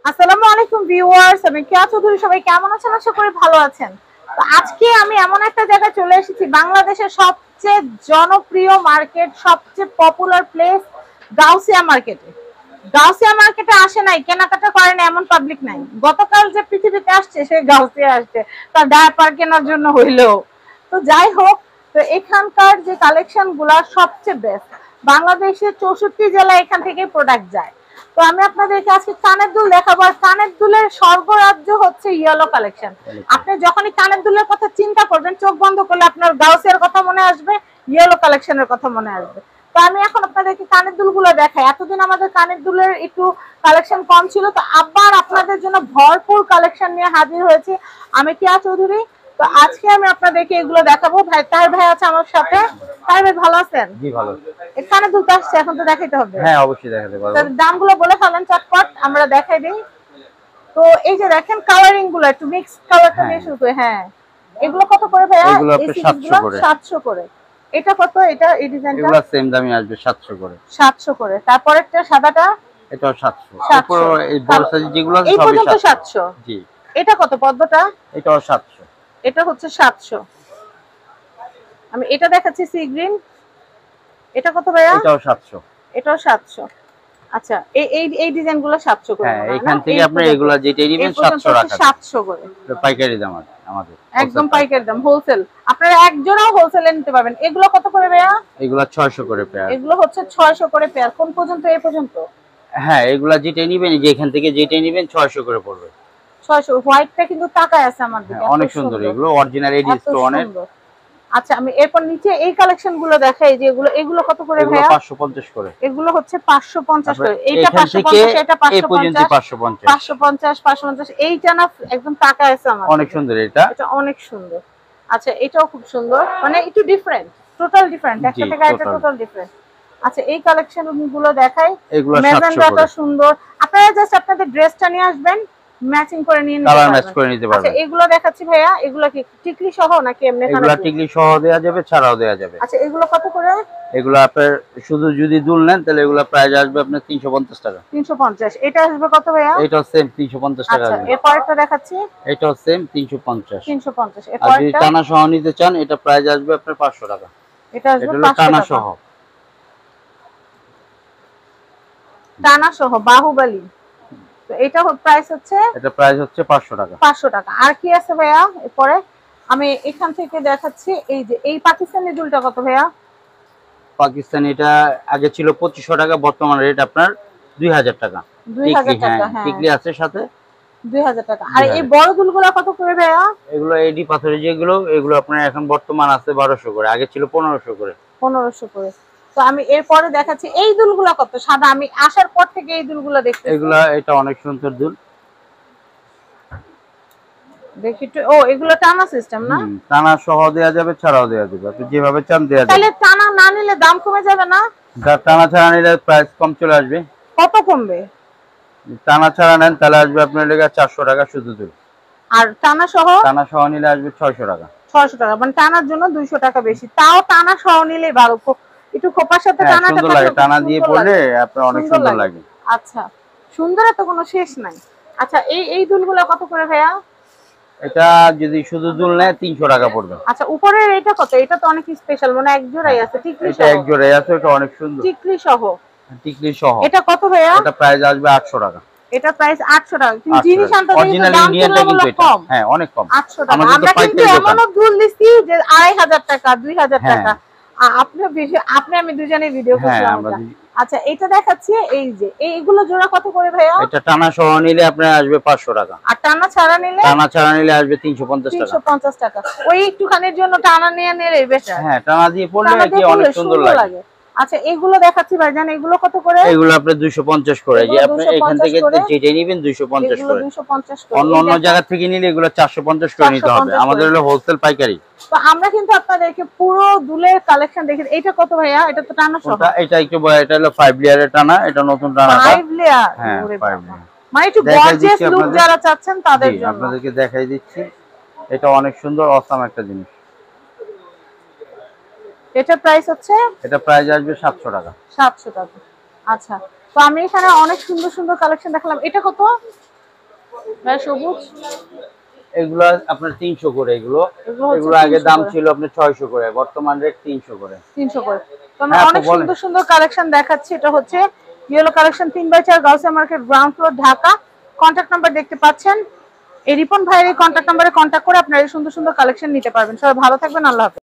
আসসালামু আলাইকুম ভিউয়ার্স, আমি কেয়া চৌধুরী। সবাই কেমন আছেন? আশা করি ভালো আছেন। তো আজকে আমি এমন একটা জায়গায় চলে এসেছি, বাংলাদেশের সবচেয়ে জনপ্রিয় মার্কেট, সবচেয়ে পপুলার প্লেস গাউসিয়া মার্কেটে। গাউসিয়া মার্কেটে আসে নাই, কেনাকাটা করে না এমন পাবলিক নাই। গতকাল যে পৃথিবীতে আসছে সে গাউসিয়া আসছে, তার ডায়াপার কেনার জন্য হইলো। তো যাই হোক, তো এখানকার যে কালেকশন গুলা সবচেয়ে বেস্ট। বাংলাদেশের 64 জেলায় এখান থেকে প্রোডাক্ট যায়। তো আমি আপনাদেরকে আজকে কানের দুল দেখাবো। আর কানের দুলের স্বর্গরাজ্য হচ্ছে ইয়েলো কালেকশন। আপনি যখনই কানের দুলের কথা চিন্তা করবেন, চোখ বন্ধ করলে আপনার গাউসিয়ার কথা মনে আসবে, ইয়েলো কালেকশনের কথা মনে আসবে। তো আমি এখন আপনাদেরকে কানের দুলগুলো দেখাই। এতদিন আমাদের কানের দুলের একটু কালেকশন কম ছিল, তো আবার আপনাদের জন্য ভরপুর কালেকশন নিয়ে হাজির হয়েছি আমি কেয়া চৌধুরী। তো আজকে আমি আপনাদেরকে এগুলো দেখাবো। ভাই তাহের ভাই আছে আমার সাথে। তাহের ভাই ভালো আছেন? জি ভালো। এখানে দুটো আসছে, এখন তো দেখাইতে হবে। হ্যাঁ অবশ্যই দেখাতে পারবো। তার দামগুলো বলে ফেলেন চটপট, আমরা দেখাই দিই। তো এই যে দেখেন কালারিং গুলো একটু মিক্স কালারটা দিয়ে শুরু করে। হ্যাঁ, এগুলো কত করে ভাইয়া? এগুলো আপনি 700 করে। 700 করে। এটা কত? এটা এই ডিজাইনটা এগুলো সেম দামই আসবে 700 করে। 700 করে। তারপরেরটা সাদাটা এটাও 700। 700। তারপর এই বড় সাইজ যেগুলো আছে এই সবই পর্যন্ত 700। 700। জি। এটা কত পদ্মটা? এটাও 700। এটা হচ্ছে 700। আমি এটা দেখাচ্ছি সি গ্রিন। এটা কত ভাইয়া? এটাও 700। এটাও 700। আচ্ছা, এই এই এই ডিজাইনগুলো 700 করে। হ্যাঁ, এখান থেকে আপনি এগুলা যেটাই নেবেন 700 রাখা। 700 করে। পাইকারি দাম আমাদের। একদম পাইকারি দাম, হোলসেল। আপনারা একজনও হোলসেলে নিতে পারবেন। এগুলো কত করে ভাইয়া? এগুলা 600 করে পেয়ার। এগুলো হচ্ছে 600 করে পেয়ার। কোন পর্যন্ত? এই পর্যন্ত? হ্যাঁ, এগুলা যেটাই নেবেন, যে এখান থেকে যেটাই নেবেন 600 করে পড়বে। 600। হোয়াইটটা কিন্তু তাকায় আছে আমার দিকে। অনেক সুন্দর এগুলো, অরিজিনাল এডি স্টোনের। আচ্ছা, আমি এরপর নিচে এই কালেকশন গুলো দেখাই যে এগুলো কত করে ভাইয়া? 550 করে। এগুলো হচ্ছে 550 করে। এইটা এখান থেকে 550, এটা এই পর্যন্ত 550, 550। 550। এইটা না একদম তাকায় আছে আমার। অনেক সুন্দর এটা। এটা অনেক সুন্দর। আচ্ছা, এটাও খুব সুন্দর, মানে একটু ডিফারেন্ট, টোটাল ডিফারেন্ট, একটা থেকে আরেকটা টোটাল ডিফারেন্ট। আচ্ছা, এই কালেকশন গুলো দেখাই। এগুলো 700 মেজেন্টাটা করে। সুন্দর। আপনারা জাস্ট আপনাদের ড্রেসটা নিয়ে আসবেন, ম্যাচিং করে নিয়ে নিতে কালার পারবেন। ম্যাচ করে নিতে আচ্ছা, পারবেন। এগুলো দেখাচ্ছি ভাইয়া। এগুলো কি টিকলি সহ নাকি এমনি এগুলো কানের দুল? টিকলি সহ দেয়া যাবে, ছাড়াও দেয়া যাবে। আচ্ছা, এগুলো কত করে? এগুলো আপনার শুধু যদি দুল নেন তাহলে এগুলো প্রাইস আসবে আপনার 350 টাকা। 350। এটা আসবে কত ভাইয়া? এটাও সেম 350 টাকা আচ্ছা, আসবে। এরপর একটা দেখাচ্ছি। এটাও সেম 350। 350। আর এরপর যদি একটা টানা সহ নিতে চান এটা প্রাইস আসবে আপনার 500 টাকা। এটা আসবে এটা হলো 500 টানা টাকা। সহ। টানা সহ বাহুবলী। তো এটা প্রাইস হচ্ছে, এটা প্রাইস হচ্ছে 500 টাকা। 500 টাকা। আর কি আছে ভাইয়া এরপরে? আমি এখান থেকে দেখাচ্ছি। এই যে এই পাকিস্তানি দুলটা কত ভাইয়া? পাকিস্তানি এটা আগে ছিল 2500 টাকা, বর্তমান রেট আপনার 2000 টাকা। 2000 টাকা। হ্যাঁ, টিকলি আছে সাথে। 2000 টাকা। আর এই বড় দুলগুলো কত করে ভাইয়া? এগুলো এডি পাথরের যেগুলো, এগুলো আপনার এখন বর্তমান আছে 1200 করে, আগে ছিল 1500 করে। 1500 করে। তো আমি এরপরে দেখাচ্ছি এই দুলগুলো কত? সাদা, আমি আসার পর থেকে এই দুলগুলো দেখতেছি। এগুলা এটা অনেক সুন্দর দুল। দেখি তো। ও, এগুলো টানা সিস্টেম না? টানা সহ দেয়া যাবে, ছাড়াও দেয়া যাবে, আপনি যেভাবে চান দেয়া যাবে। তাহলে টানা না নিলে দাম কমে যাবে না? টানা ছাড়া নিলে প্রাইস কম চলে আসবে। কত কমবে? টানা ছাড়া নেন তাহলে আসবে আপনার লেগে 400 টাকা শুধু দুল। আর টানা সহ? টানা সহ নিলে আসবে 600 টাকা। 600 টাকা, মানে টানার জন্য 200 টাকা বেশি। তাও টানা সহ নিলে ভালো, একটু খোপার সাথে টানাটা সুন্দর লাগে, টানা দিয়ে পড়লে আপনার অনেক সুন্দর লাগে। আচ্ছা, সুন্দরের তো কোনো শেষ নাই। আচ্ছা, এই এই দুলগুলো কত করে ভাইয়া? এটা যদি শুধু দুল নেয় 300 টাকা পড়বে। আচ্ছা, উপরের এটা কত? এটা তো অনেক স্পেশাল, মানে এক জোড়াই আছে টিকলি সহ। এটা এক জোড়াই আছে, এটা অনেক সুন্দর টিকলি সহ। টিকলি সহ। এটা কত ভাইয়া? এটা প্রাইস আসবে 800 টাকা। এটা প্রাইস 800 টাকা। কিন্তু জিনিস আনতে অরিজিনাল ইন্ডিয়ানটা কিন্তু এটা কম। হ্যাঁ অনেক কম। 800 টাকা। আমাদের তো আমরা কিন্তু পাইকারি দোকান। এমনও দুল দিছি যে 2500 টাকা, 2000 টাকা। আপনি আমি দুজনেই ভিডিও করলাম। আচ্ছা, এটা দেখাচ্ছি। এই যে এইগুলো জোড়া কত করে ভাইয়া? এটা টানা সহ নিলে আপনার আসবে 500 টাকা। আর টানা ছাড়া নিলে? টানা ছাড়া নিলে আসবে 350 টাকা। 350 টাকা। ওই একটুখানির জন্য টানা নিয়ে নিলে বেটার। হ্যাঁ, টানা দিয়ে পড়লে কি অনেক সুন্দর লাগে। আচ্ছা, এগুলো দেখাচ্ছি ভাইজান। এগুলো কত করে? এগুলো আপনি 250 করে। যে আপনি এখান থেকে যেটা নেবেন 250 করে। 250 করে। অন্য জায়গা থেকে নিলে এগুলো 450 করে নিতে হবে। আমাদের হলো হোলসেল পাইকারি। তো আমরা কিন্তু আপনাদেরকে পুরো দুলের কালেকশন দেখি। এটা কত ভাইয়া? এটা তো টানা সহ। এটা একটু বড়, এটা হলো 5 লেয়ারের টানা, এটা নতুন টানা। 5 লেয়ার? হ্যাঁ 5 লেয়ার। মানে একটু গর্জিয়াস লুক যারা চাচ্ছেন তাদের জন্য। আপনাদেরকে দেখাই দিচ্ছি। এটা অনেক সুন্দর অসাম একটা জিনিস। এটা প্রাইস হচ্ছে? এটা প্রাইস আসবে 700 টাকা। 700 টাকা। আচ্ছা, তো আমি এখানে অনেক সুন্দর সুন্দর কালেকশন দেখালাম। এটা কত? ভাই সবুজ এগুলো আপনার 300 করে, এগুলো এগুলো হচ্ছে এগুলো আগে 300 দাম করে। ছিল আপনার 600 করে, বর্তমান রেট 300 করে। 300 করে। তো আমরা হ্যাঁ আপু অনেক বলেন। সুন্দর সুন্দর কালেকশন দেখাচ্ছি। এটা হচ্ছে yellow collection 3x4 Gausia market ground floor Dhaka. Contact number দেখতে পাচ্ছেন। এই রিপন ভাইয়ের এই কন্ট্যাক্ট নাম্বারে কন্ট্যাক্ট করে আপনারা এই সুন্দর সুন্দর কালেকশন নিতে পারবেন। সবাই ভালো থাকবেন, আল্লাহ হাফেজ।